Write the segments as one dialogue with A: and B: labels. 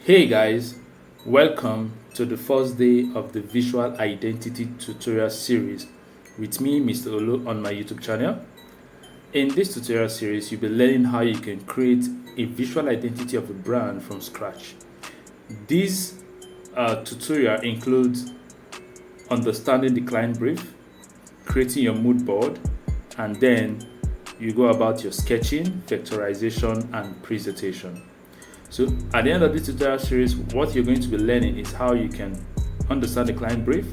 A: Hey guys, welcome to the first day of the visual identity tutorial series with me, Mr. Olu, on my YouTube channel. In this tutorial series, you'll be learning how you can create a visual identity of a brand from scratch. This tutorial includes understanding the client brief, creating your mood board, and then you go about your sketching, vectorization, and presentation. So at the end of this tutorial series, what you're going to be learning is how you can understand the client brief.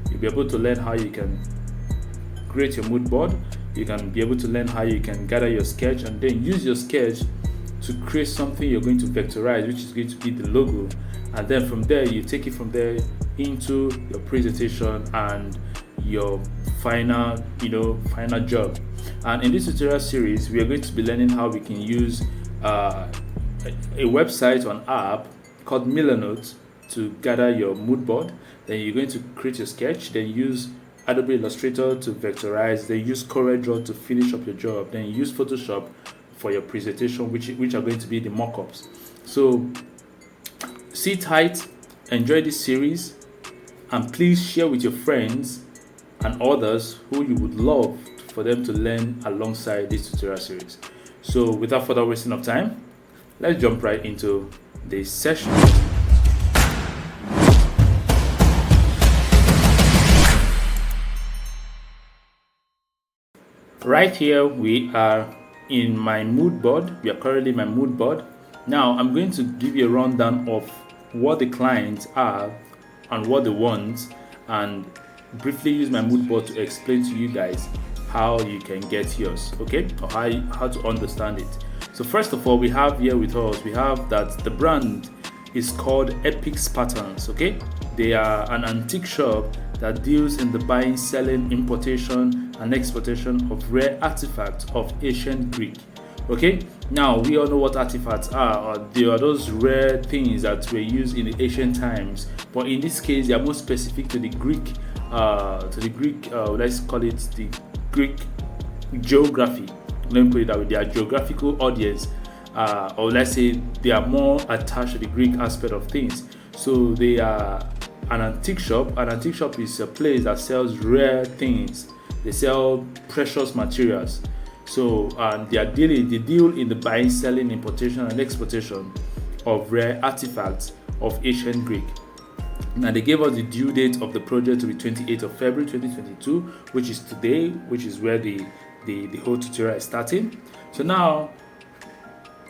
A: You'll be able to learn how you can create your mood board. You can be able to learn how you can gather your sketch and then use your sketch to create something you're going to vectorize, which is going to be the logo. And then from there, you take it from there into your presentation and your final job. And in this tutorial series, we are going to be learning how we can use a website or an app called Milanote to gather your mood board. Then you're going to create your sketch, then use Adobe Illustrator to vectorize, then use CorelDRAW to finish up your job, then use Photoshop for your presentation, which are going to be the mock-ups. So sit tight, enjoy this series, and please share with your friends and others who you would love for them to learn alongside this tutorial series. So without further wasting of time, let's jump right into this session. Right here, we are in my mood board. We are currently in my mood board. Now, I'm going to give you a rundown of what the clients are and what they want, and briefly use my mood board to explain to you guys how you can get yours, okay? Or how to understand it. So first of all, we have here with us, we have that the brand is called Epic Patterns, okay? They are an antique shop that deals in the buying, selling, importation, and exportation of rare artifacts of ancient Greek, okay? Now, we all know what artifacts are. They are those rare things that were used in the ancient times, but in this case, they are more specific to the Greek, let's call it the Greek geography. Let me put it that way. Their geographical audience, or let's say they are more attached to the Greek aspect of things. So they are an antique shop. An antique shop is a place that sells rare things. They sell precious materials. So they deal in the buying, selling, importation, and exportation of rare artifacts of ancient Greek. Now they gave us the due date of the project to be 28th of February 2022, which is today, which is where the whole tutorial is starting. So now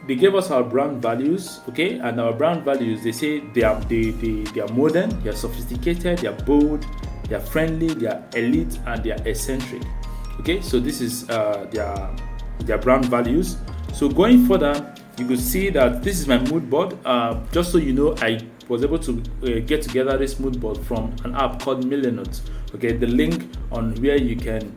A: they gave us our brand values, okay? And our brand values, they say they are modern, they are sophisticated, they are bold, they are friendly, they are elite, and they are eccentric. Okay, so this is their brand values. So going further, you could see that this is my mood board. Just so you know, I was able to get together this mood board from an app called Milanote. Okay, the link on where you can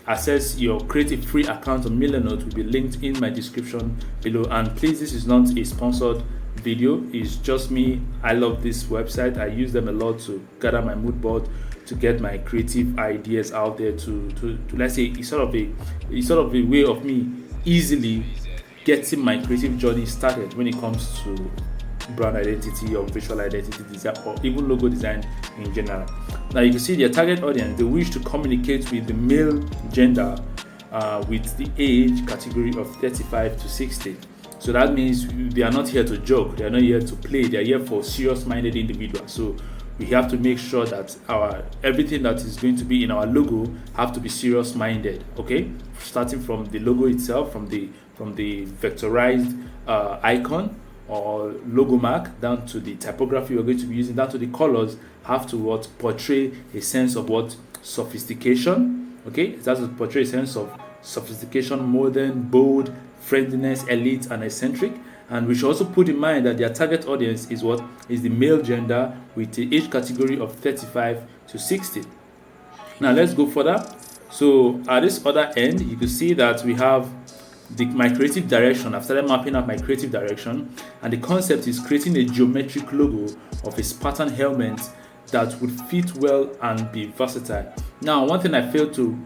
A: access your creative free account on Milanote will be linked in my description below. And please, this is not a sponsored video, it's just me. I love this website. I use them a lot to gather my mood board, to get my creative ideas out there, to let's say it's sort of a way of me easily getting my creative journey started when it comes to brand identity or visual identity design, or even logo design in general. Now you can see their target audience. They wish to communicate with the male gender with the age category of 35 to 60. So that means they are not here to joke, they are not here to play, they are here for serious-minded individuals. So we have to make sure that everything that is going to be in our logo have to be serious-minded, okay? Starting from the logo itself, from the vectorized icon or logo mark, down to the typography we're going to be using, down to the colors, have to portray a sense of sophistication, okay? It has to portray a sense of sophistication, modern, bold, friendliness, elite, and eccentric. And we should also put in mind that their target audience is the male gender with the age category of 35 to 60. Now let's go further. So at this other end, you can see that we have my creative direction. I've started mapping out my creative direction, and the concept is creating a geometric logo of a Spartan helmet that would fit well and be versatile. Now, one thing I failed to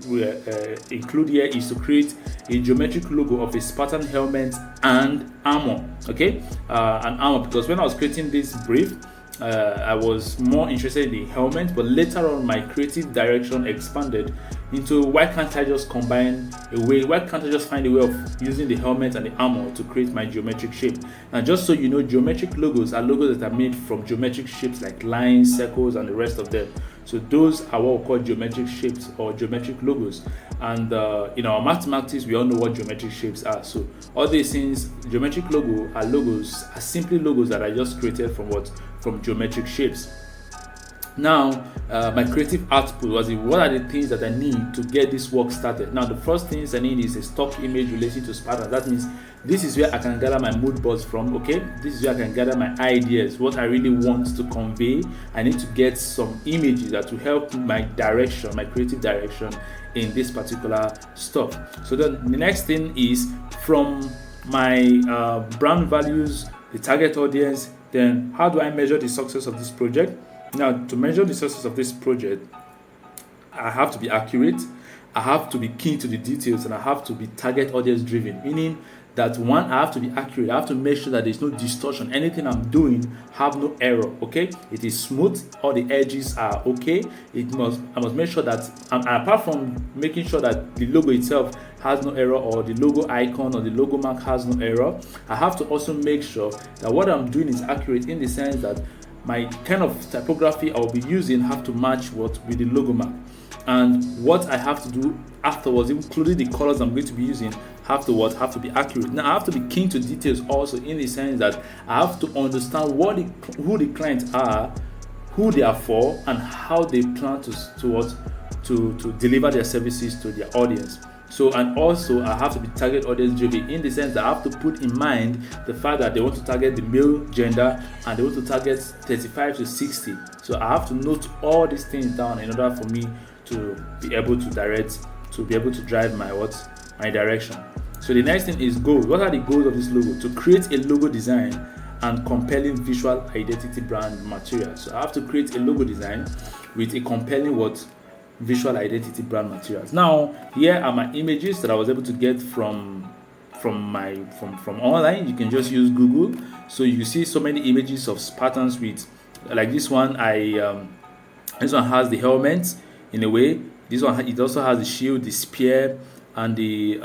A: include here is to create a geometric logo of a Spartan helmet and armor. Okay, an armor, because when I was creating this brief, I was more interested in the helmet, but later on my creative direction expanded into why can't I just find a way of using the helmet and the armor to create my geometric shape. Now, just so you know, geometric logos are logos that are made from geometric shapes like lines, circles, and the rest of them. So those are what we call geometric shapes or geometric logos. And in our mathematics, we all know what geometric shapes are. So all these things, geometric logos are simply logos that I just created from geometric shapes. Now, my creative output was what are the things that I need to get this work started. Now, the first things I need is a stock image related to Spartan. That means this is where I can gather my mood boards from. Okay, this is where I can gather my ideas, what I really want to convey. I need to get some images that will help my direction, my creative direction in this particular stuff. So then the next thing is from my brand values, the target audience. Then how do I measure the success of this project? Now, to measure the success of this project, I have to be accurate, I have to be keen to the details, and I have to be target audience driven, meaning that one, I have to be accurate, I have to make sure that there's no distortion, anything I'm doing have no error. Okay, it is smooth, all the edges are okay. I must make sure that, apart from making sure that the logo itself has no error, or the logo icon or the logo mark has no error, I have to also make sure that what I'm doing is accurate, in the sense that my kind of typography I'll be using have to match with the logo mark, and what I have to do afterwards, including the colors I'm going to be using, have to be accurate. Now, I have to be keen to details also, in the sense that I have to understand who the clients are, who they are for, and how they plan to deliver their services to their audience. So, and also I have to be target audience driven, in the sense that I have to put in mind the fact that they want to target the male gender and they want to target 35 to 60. So I have to note all these things down in order for me to be able to drive my direction. So the next thing is goals. What are the goals of this logo? To create a logo design and compelling visual identity brand material. So I have to create a logo design with a compelling visual identity brand materials. Now, here are my images that I was able to get from online. You can just use Google. So you see so many images of Spartans with, like this one. This one has the helmet in a way. This one, it also has the shield, the spear, and the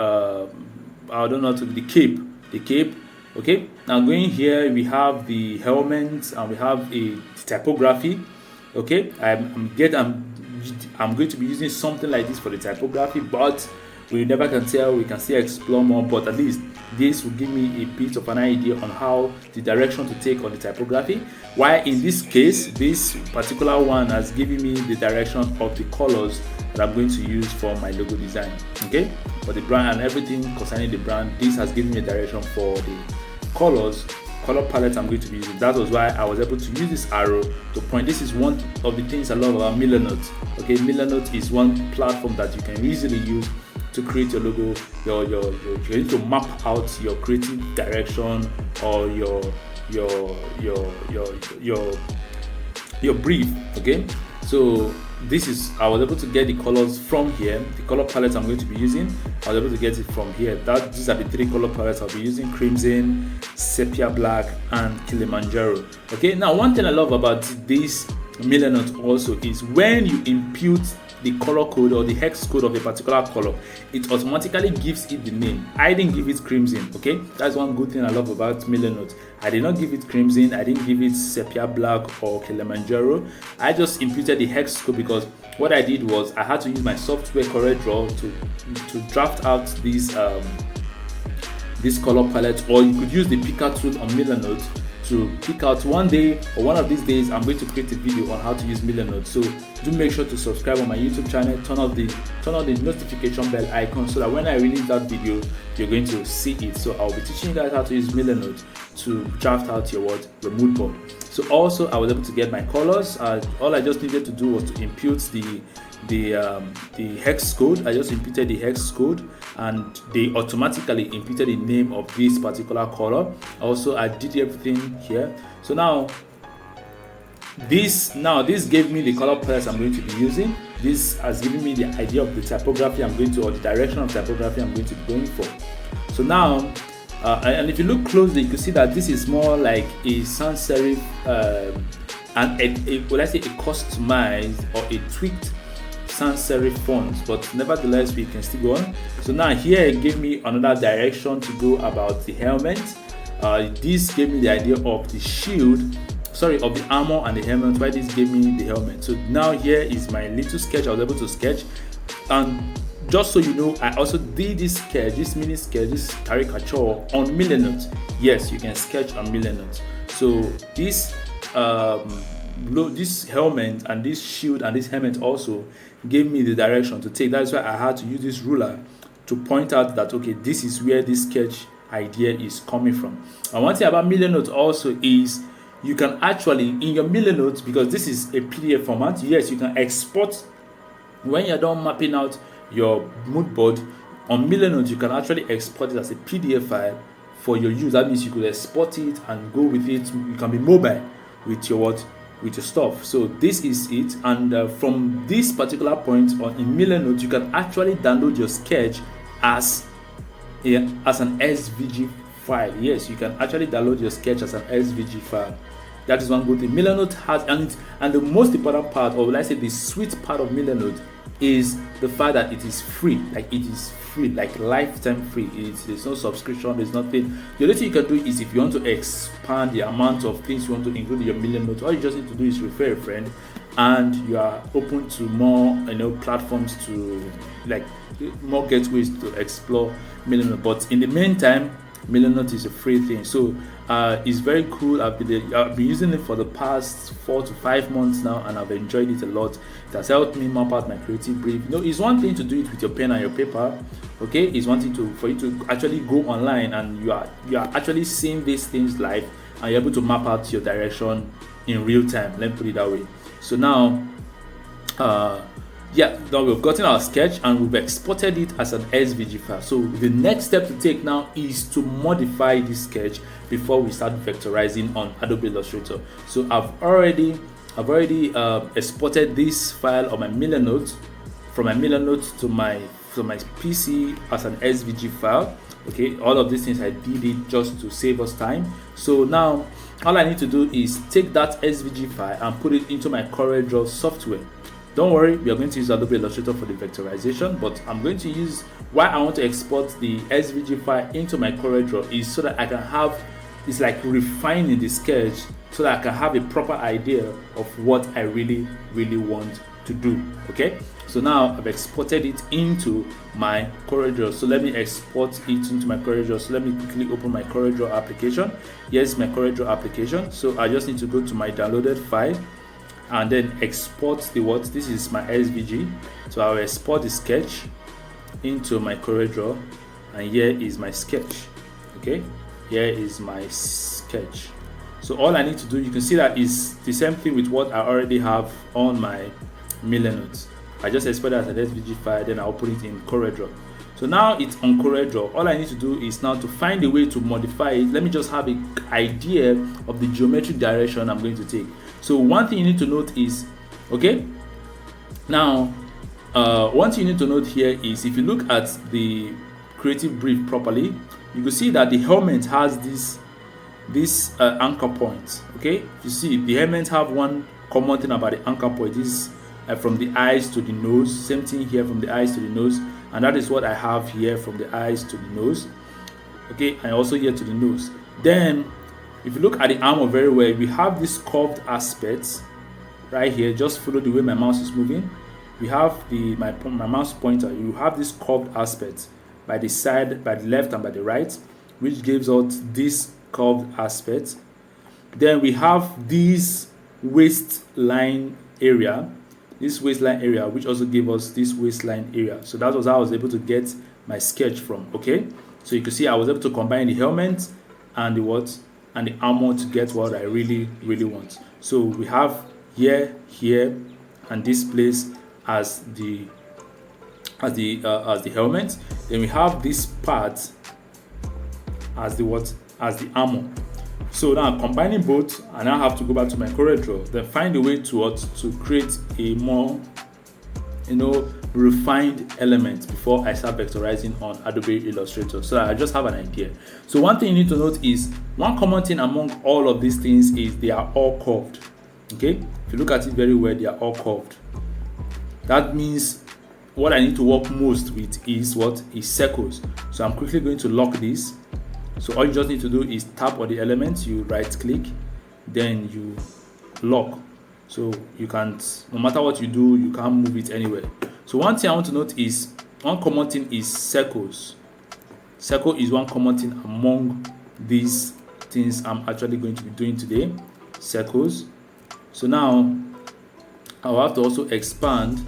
A: the cape. The cape. Okay. Now going here, we have the helmet and we have a typography. Okay. I'm going to be using something like this for the typography, but we never can tell. We can still explore more, but at least this will give me a bit of an idea on how the direction to take on the typography. While in this case, this particular one has given me the direction of the colors that I'm going to use for my logo design. Okay, for the brand and everything concerning the brand, this has given me a direction for the color palette I'm going to be using. That was why I was able to use this arrow to point. This is one of the things I love about Millernote. Okay, Millernote is one platform that you can easily use to create your logo. You need to map out your creative direction or your brief. Okay, so I was able to get the colors from here. The color palette I'm going to be using, I was able to get it from here. These are the three color palettes I'll be using: Crimson, Sepia Black, and Kilimanjaro. Okay, now one thing I love about this Millernote also is when you impute the color code or the hex code of a particular color, it automatically gives it the name. I didn't give it Crimson. Okay, that's one good thing I love about Millernote. I did not give it Crimson, I didn't give it Sepia Black or Kilimanjaro. I just imputed the hex code because what I did was I had to use my software CorelDRAW to draft out this color palette, or you could use the picker tool on Millernote to pick out. One day or one of these days I'm going to create a video on how to use Millernote. So do make sure to subscribe on my YouTube channel, turn on the notification bell icon, so that when I release that video you're going to see it. So I'll be teaching you guys how to use Millernote to draft out your mood board. So also I was able to get my colors. All I just needed to do was to impute the hex code. I just imputed the hex code and they automatically imputed the name of this particular color. Also I did everything here. So now This gave me the color palettes I'm going to be using. This has given me the idea of the typography I'm going to, or the direction of typography I'm going to be going for. So now, and if you look closely, you can see that this is more like a sans serif and let's say a customized or a tweaked sans serif font, but nevertheless we can still go on. So now here it gave me another direction to go about the helmet. This gave me the idea of the shield, of the armor and the helmet, why this gave me the helmet. So now here is my little sketch I was able to sketch. And just so you know, I also did this sketch, this mini sketch, this caricature on Millenote. Yes, you can sketch on Millenote. So this this helmet and this shield and this helmet also gave me the direction to take. That's why I had to use this ruler to point out that, okay, this is where this sketch idea is coming from. And one thing about Millenote also is you can actually, in your Millenote, because this is a PDF format, yes, you can export. When you're done mapping out your mood board on Millenote, you can actually export it as a PDF file for your use. That means you could export it and go with it. You can be mobile with your stuff. So this is it. And from this particular point on in Millenote, you can actually download your sketch as an SVG file. Yes, you can actually download your sketch as an SVG file. That is one good thing Millenote has, and the most important part, or let's say the sweet part of Millenote, is the fact that it is free. Like it is free, like lifetime free. There's no subscription, there's nothing. The only thing you can do is if you want to expand the amount of things you want to include in your Millenote, all you just need to do is refer a friend, and you are open to more platforms, to like more gateways to explore Millenote. But in the meantime, Millenote is a free thing, so it's very cool. I've been using it for the past 4 to 5 months now, and I've enjoyed it a lot. It has helped me map out my creative brief. It's one thing to do it with your pen and your paper, okay? It's one thing for you to actually go online and you are actually seeing these things live, and you're able to map out your direction in real time. Let me put it that way. So now, now we've gotten our sketch and we've exported it as an SVG file. So the next step to take now is to modify this sketch before we start vectorizing on Adobe Illustrator. So I've already exported this file on my Millenote, from my Millenote to my PC as an SVG file. Okay, all of these things I did it just to save us time. So now all I need to do is take that SVG file and put it into my CorelDRAW software. Don't worry, we are going to use Adobe Illustrator for the vectorization, but I'm going to use, why I want to export the SVG file into my CorelDRAW is so that I can have, it's like refining the sketch, so that I can have a proper idea of what I really want to do. Okay, so now I've exported it into my CorelDRAW. So let me export it into my CorelDRAW. So let me quickly open my CorelDRAW application. Here's my CorelDRAW application. So I just need to go to my downloaded file and then export this is my SVG. So I'll export the sketch into my CorelDRAW, and here is my sketch. Okay, here is my sketch. So all I need to do, you can see that is the same thing with what I already have on my Millenote. I just export it as an SVG file, then I'll put it in CorelDRAW. So now it's on CorelDRAW. All I need to do is now to find a way to modify it. Let me just have an idea of the geometric direction I'm going to take. So one thing you need to note is, okay, now one thing you need to note here is, if you look at the creative brief properly, you can see that the helmet has this anchor point. Okay, you see the helmet have one common thing about the anchor point. This from the eyes to the nose. Same thing here, from the eyes to the nose, and that is what I have here, from the eyes to the nose. Okay, and also here to the nose. Then if you look at the armor very well, we have this curved aspects right here. Just follow the way my mouse is moving. We have my mouse pointer. You have this curved aspect by the side, by the left and by the right, which gives out this curved aspect. Then we have this waistline area, which also gave us this waistline area. So that was how I was able to get my sketch from. Okay, so you can see I was able to combine the helmet and the armor to get what I really want. So we have here, and this place as the helmet. Then we have this part as the armor. So now combining both, I now have to go back to my CorelDRAW, then find a way to create a more refined element before I start vectorizing on Adobe Illustrator, so I just have an idea. So one thing you need to note is one common thing among all of these things is they are all curved. Okay, if you look at it very well, they are all curved. That means what I need to work most with is circles. So I'm quickly going to lock this. So all you just need to do is tap on the element, you right click, then you lock. So you can't, no matter what you do, you can't move it anywhere. So one thing I want to note is one common thing is circles. Circle is one common thing among these things I'm actually going to be doing today. Circles. So now I'll have to also expand.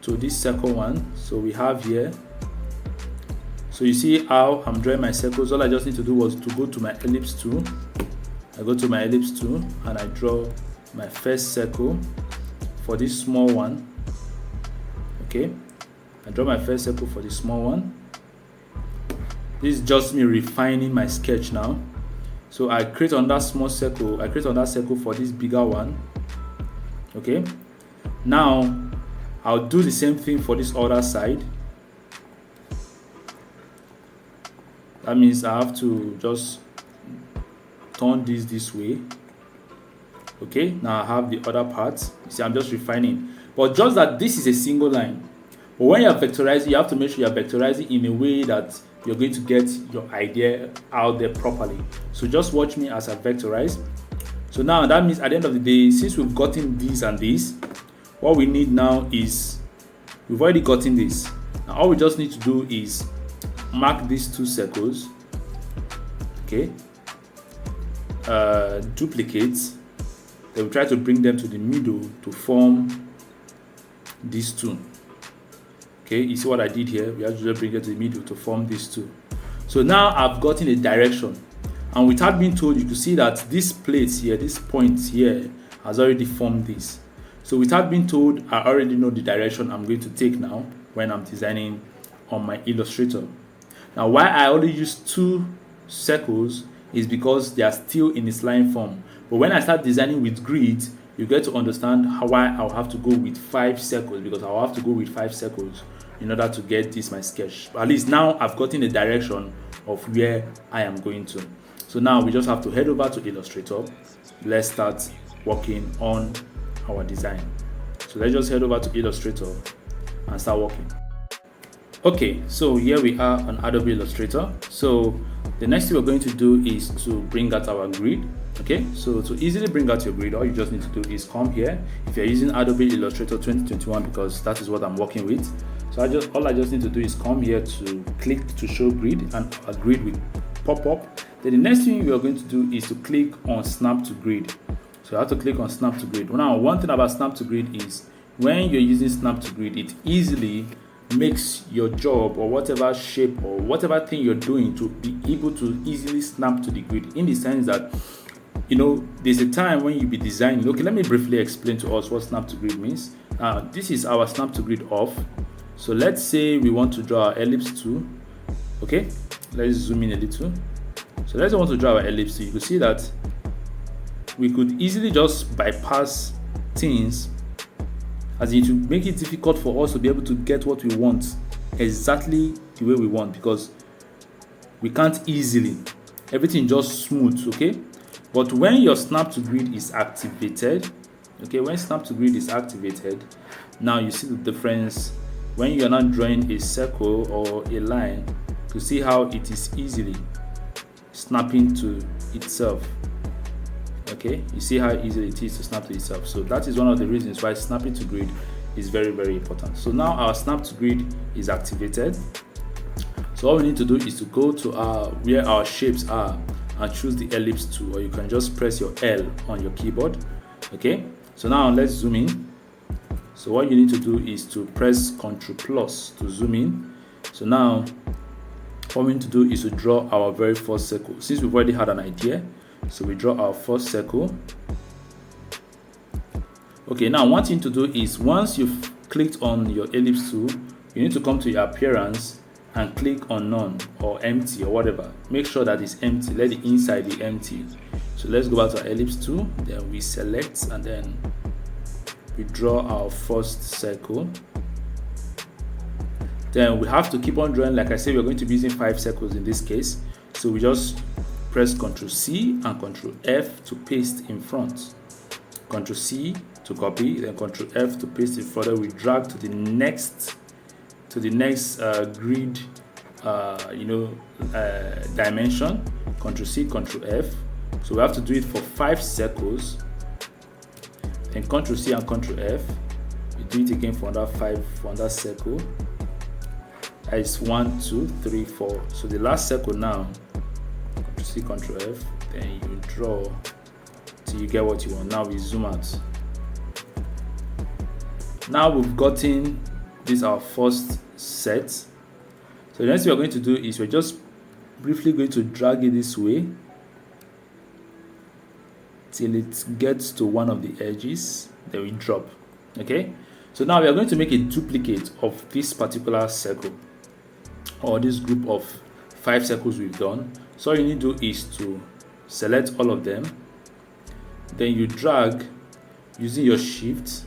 A: To this circle one. So we have here. So you see how I'm drawing my circles. All I just need to do was to go to my ellipse tool. I go to my ellipse tool and I draw my first circle for this small one. Okay, I draw my first circle for the small one. This is just me refining my sketch now. So I create on that small circle, I create on that circle for this bigger one. Okay, now I'll do the same thing for this other side. That means I have to just turn this way. Okay, now I have the other parts. You see, I'm just refining, but just that this is a single line. But when you're vectorizing, you have to make sure you're vectorizing in a way that you're going to get your idea out there properly. So just watch me as I vectorize. So now that means at the end of the day, since we've gotten this and this, what we need now is we've already gotten this. Now all we just need to do is mark these two circles. Okay, duplicate. Then we try to bring them to the middle to form these two. Okay, you see what I did here? We have to just bring it to the middle to form these two. So now I've gotten a direction, and without being told, you can see that this plate here, this point here, has already formed this. So without being told, I already know the direction I'm going to take now when I'm designing on my Illustrator. Now, why I only use two circles is because they are still in its line form. But when I start designing with grid, you get to understand why I'll have to go with 5 circles, because I'll have to go with 5 circles in order to get this my sketch. But at least now I've gotten a direction of where I am going to. So now we just have to head over to Illustrator. Let's start working on our design. So let's just head over to Illustrator and start working. Okay, so here we are on Adobe Illustrator. So the next thing we're going to do is to bring out our grid. Okay, so to easily bring out your grid, all you just need to do is come here. If you're using Adobe Illustrator 2021, because that is what I'm working with, so all I just need to do is come here to click to show grid, and a grid will pop up. Then the next thing we are going to do is to click on snap to grid. So I have to click on snap to grid. Now, one thing about snap to grid is when you're using snap to grid, it easily makes your job or whatever shape or whatever thing you're doing to be able to easily snap to the grid, in the sense that, you know, there's a time when you be designing. Okay, let me briefly explain to us what snap to grid means. This is our snap to grid off. So let's say we want to draw our ellipse tool. Okay, let's zoom in a little. So let's want to draw our ellipse tool. You can see that we could easily just bypass things, as it will make it difficult for us to be able to get what we want exactly the way we want, because we can't easily, everything just smooth. Okay, but when your snap to grid is activated, okay, when snap to grid is activated, now you see the difference. When you are not drawing a circle or a line, to see how it is easily snapping to itself. Okay, you see how easy it is to snap to itself. So that is one of the reasons why snapping to grid is very, very important. So now our snap to grid is activated. So all we need to do is to go to where our shapes are and choose the ellipse tool, or you can just press your L on your keyboard. Okay, so now let's zoom in. So what you need to do is to press Ctrl+ to zoom in. So now what we need to do is to draw our very first circle, since we've already had an idea. So we draw our first circle. Okay, now one thing to do is, once you've clicked on your ellipse tool, you need to come to your appearance and click on none or empty or whatever. Make sure that it's empty. Let the inside be empty. So let's go back to our ellipse tool. Then we select and then we draw our first circle. Then we have to keep on drawing. Like I said, we're going to be using 5 circles in this case. So we just press Ctrl C and Ctrl F to paste in front. Ctrl C to copy, then Ctrl F to paste it further. We drag to the next grid, dimension. Ctrl C, Ctrl F. So we have to do it for 5 circles. Then Ctrl C and Ctrl F. We do it again for another 5 for another circle. That is 1, 2, 3, 4. So the last circle now. Ctrl C, Ctrl F. Then you draw till you get what you want. Now we zoom out. Now we've gotten this our first set. So the next thing we're going to do is we're just briefly going to drag it this way till it gets to one of the edges. Then we drop. Okay, so now we are going to make a duplicate of this particular circle or this group of 5 circles we've done. So all you need to do is to select all of them, then you drag using your shift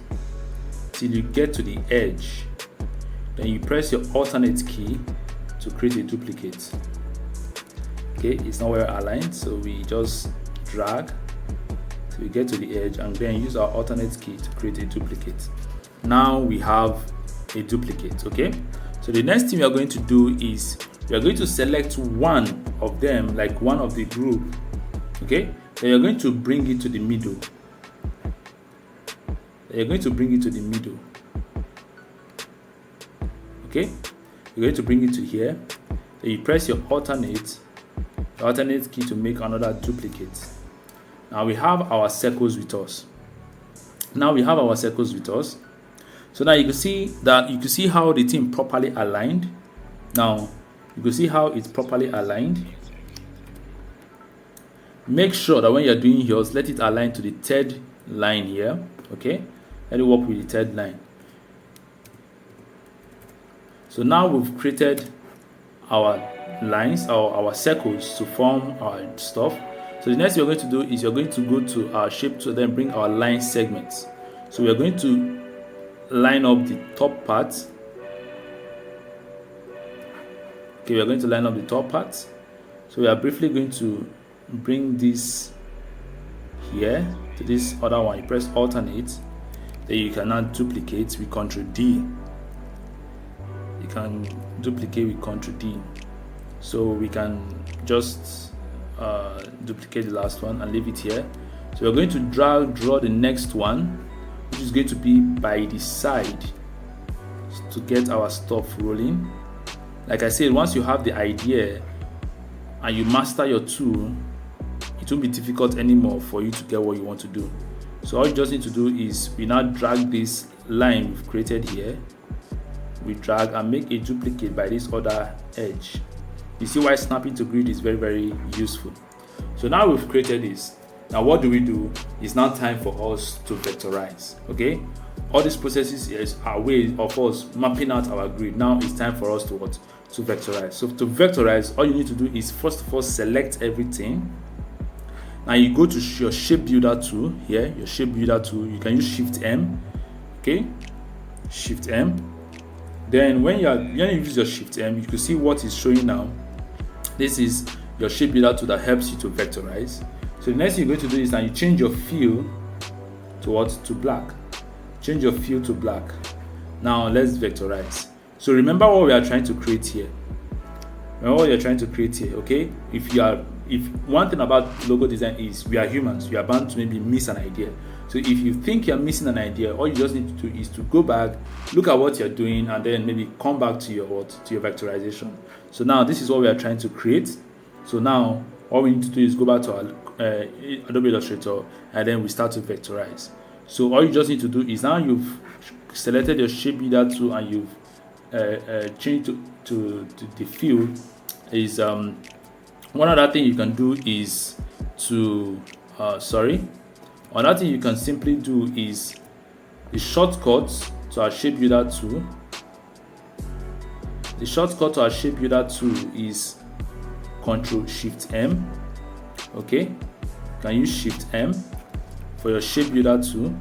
A: till you get to the edge. Then you press your alternate key to create a duplicate. Okay, it's not well aligned, so we just drag till we get to the edge and then use our alternate key to create a duplicate. Now we have a duplicate. Okay, so the next thing we are going to do is we are going to select one of them, like one of the group. Okay, then you're going to bring it to the middle. You're going to bring it to the middle. Okay, you're going to bring it to here. Then you press your alternate key to make another duplicate. Now we have our circles with us. So now you can see how the thing properly aligned. Now you can see how it's properly aligned. Make sure that when you're doing yours, let it align to the 3rd line here. Okay, let it work with the 3rd line. So now we've created our lines or our circles to form our stuff. So the next thing we're going to do is you're going to go to our shape tool, then bring our line segments. So we're going to line up the top part. Okay, we're going to line up the top part. So we are briefly going to bring this here to this other one. You press alternate, then you can now duplicate with Ctrl D. You can duplicate with Ctrl D. So we can just duplicate the last one and leave it here. So we're going to draw the next one, which is going to be by the side to get our stuff rolling. Like I said, once you have the idea and you master your tool, it won't be difficult anymore for you to get what you want to do. So all you just need to do is we now drag this line we've created here. We drag and make a duplicate by this other edge. You see why snapping to grid is very, very useful. So now we've created this. Now what do? It's now time for us to vectorize. Okay, all these processes are ways of us mapping out our grid. Now it's time for us to what? To vectorize. So to vectorize, all you need to do is first of all select everything. Now you go to your shape builder tool here, your shape builder tool. You can use Shift M. Okay, Shift M. Then when you use your Shift M, you can see what is showing now. This is your shape builder tool that helps you to vectorize. So the next thing you're going to do is now you change your fill to what? To black. Change your fill to black. Now let's vectorize. So remember what we are trying to create here. Okay? If one thing about logo design is we are humans, we are bound to maybe miss an idea. So if you think you're missing an idea, all you just need to do is to go back, look at what you're doing, and then maybe come back to your vectorization. So now this is what we are trying to create. So now all we need to do is go back to our Adobe Illustrator, and then we start to vectorize. So all you just need to do is now you've selected your shape builder tool and you've changed to the fill. Is one other thing you can do is to another thing you can simply do is the shortcuts to our shape builder tool. The shortcut to our shape builder tool is Ctrl Shift M. Okay, you can use Shift M for your shape builder tool.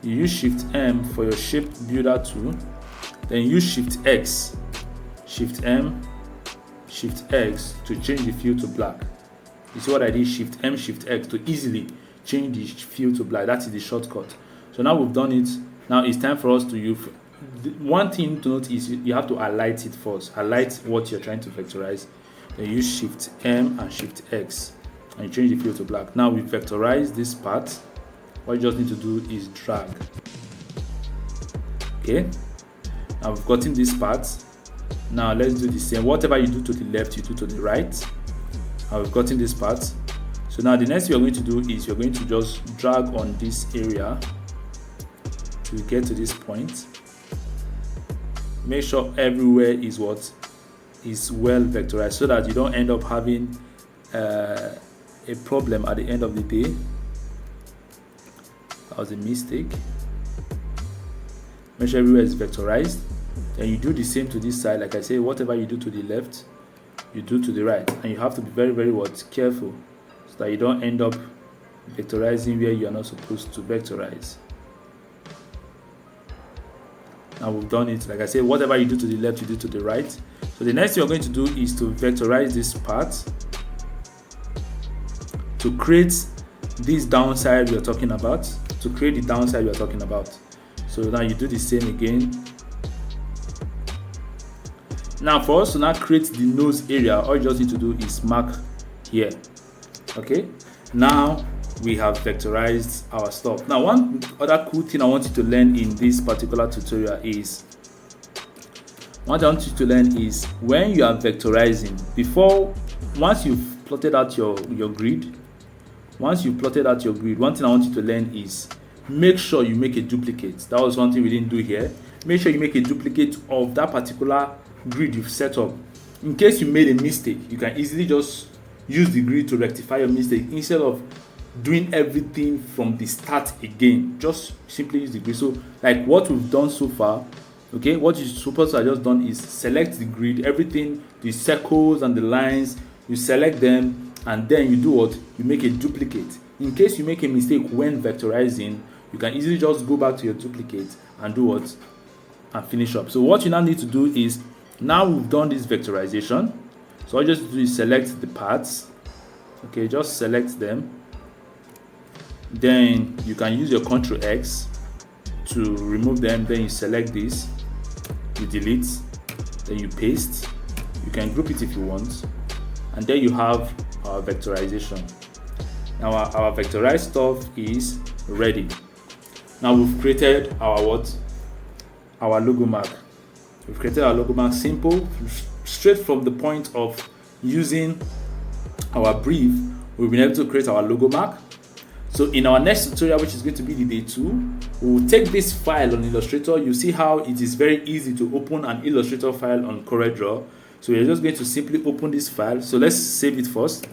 A: You use Shift M for your shape builder tool, then use Shift X, Shift M, Shift X to change the fill to black. You see what I did? Shift M, Shift X to easily change the fill to black. That is the shortcut. So now we've done it. Now it's time for us to use. One thing to note is you have to highlight it first. Highlight what you're trying to vectorize. Then use Shift M and Shift X and you change the fill to black. Now we vectorize this part. What you just need to do is drag. Okay. Now we've gotten this part. Now let's do the same. Whatever you do to the left, you do to the right. Now we've gotten this part. So now the next thing you're going to do is you're going to just drag on this area to get to this point. Make sure everywhere is what is well vectorized so that you don't end up having a problem at the end of the day. That was a mistake. Make sure everywhere is vectorized. Then you do the same to this side. Like I say, whatever you do to the left, you do to the right, and you have to be very, very careful so that you don't end up vectorizing where you are not supposed to vectorize. Now we've done it. Like I said, whatever you do to the left, you do to the right. So the next thing you're going to do is to vectorize this part to create this downside we are talking about. To create the downside we are talking about. So now you do the same again. Now for us to now create the nose area, all you just need to do is mark here. Okay, now we have vectorized our stuff. Now one other cool thing I want you to learn in this particular tutorial is, what I want you to learn is when you are vectorizing, once you've plotted out your grid, one thing I want you to learn is make sure you make a duplicate. That was one thing we didn't do here. Make sure you make a duplicate of that particular grid you've set up. In case you made a mistake, you can easily just use the grid to rectify your mistake instead of doing everything from the start again. Just simply use the grid. So like what we've done so far, okay, what you're supposed to have just done is select the grid, everything, the circles and the lines, you select them, and then you do what? You make a duplicate. In case you make a mistake when vectorizing, you can easily just go back to your duplicate and do what? And finish up. So what you now need to do is, now we've done this vectorization, so all you just do is select the parts. Okay, just select them. Then you can use your Ctrl X to remove them. Then you select this, you delete, then you paste. You can group it if you want, and then you have our vectorization. Now our vectorized stuff is ready. Now we've created our what? Our logo mark. We've created our logo mark, simple, straight from the point of using our brief. We've been able to create our logo mark. So in our next tutorial, which is going to be the day 2, we'll take this file on Illustrator. You see how it is very easy to open an Illustrator file on CorelDRAW. So we're just going to simply open this file. So let's save it first.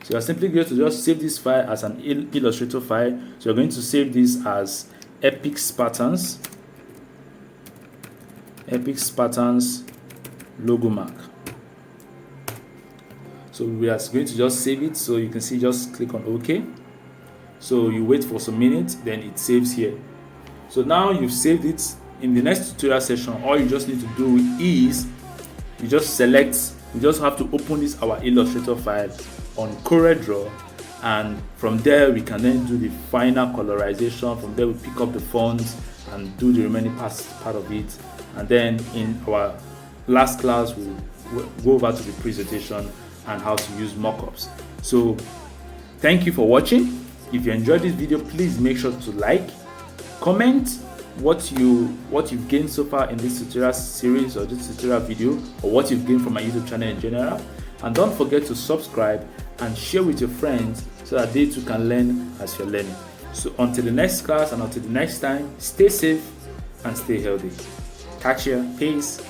A: So you're simply going to just save this file as an Illustrator file. So you're going to save this as Epic Spartans logo mark. So we are going to just save it. So you can see, just click on OK. So you wait for some minutes, then it saves here. So now you've saved it. In the next tutorial session, all you just need to do is you just have to open this our Illustrator file on CorelDRAW, and from there we can then do the final colorization. From there we pick up the fonts and do the remaining part of it, and then in our last class we'll go over to the presentation and how to use mockups. So thank you for watching. If you enjoyed this video, please make sure to like, comment what you've gained so far in this tutorial series or this tutorial video, or what you've gained from my YouTube channel in general, and don't forget to subscribe and share with your friends so that they too can learn as you're learning. So until the next class and until the next time, stay safe and stay healthy. Catch ya. Peace.